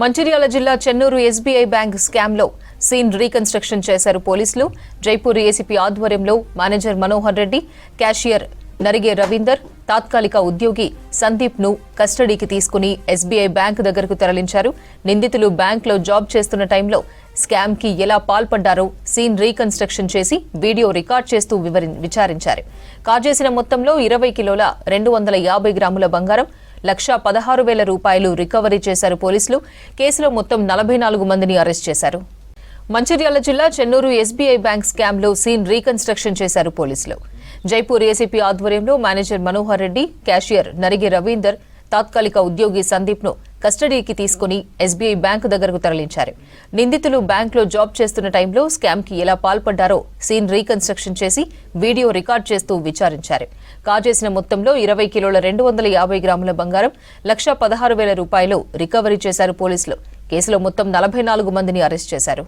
మంచిర్యాల జిల్లా Chennur SBI bank scam లో scene reconstruction చేశారు పోలీసులు. జైపూర్ ఏసీపీ ఆధ్వర్యంలో మేనేజర్ మనోహర్ రెడ్డి, క్యాషియర్ నరిగే రవీందర్, తాత్కాలిక ఉద్యోగి సందీప్ ను కస్టడీకి తీసుకుని ఎస్బీఐ బ్యాంక్ దగ్గరకు తరలించారు. నిందితులు బ్యాంక్ లో జాబ్ చేస్తున్న టైంలో స్కామ్ కి ఎలా పాల్పడ్డారో సీన్ రీకన్స్ట్రక్షన్ చేసి వీడియో రికార్డ్ చేస్తూ విచారించారు. కాజేసిన మొత్తంలో 20 కిలోల 250 గ్రాముల బంగారం, 1,16,000 రూపాయలు రికవరీ చేశారు పోలీసులు. కేసులో మొత్తం 44 మందిని అరెస్ట్ చేశారు. మంచిర్యాల జిల్లా చెన్నూరు ఎస్బీఐ బ్యాంక్ స్కామ్ లో సీన్ రీకన్స్ట్రక్షన్ చేశారు పోలీసులు. జైపూర్ ఏసీపీ ఆధ్వర్యంలో మేనేజర్ మనోహర్ రెడ్డి, క్యాషియర్ నరిగే రవీందర్, తాత్కాలిక ఉద్యోగి సందీప్ ను కస్టడీకి తీసుకుని ఎస్బీఐ బ్యాంకు దగ్గరకు తరలించారు. నిందితులు బ్యాంక్ లో జాబ్ చేస్తున్న టైంలో స్కామ్ కి ఎలా పాల్పడ్డారో సీన్ రీకన్స్ట్రక్షన్ చేసి వీడియో రికార్డ్ చేస్తూ విచారించారు. కాజేసిన మొత్తంలో 20 కిలోల 250 గ్రాముల బంగారం, 1,16,000 రూపాయలు రికవరీ చేశారు పోలీసులు. కేసులో మొత్తం 44 మందిని అరెస్ట్ చేశారు.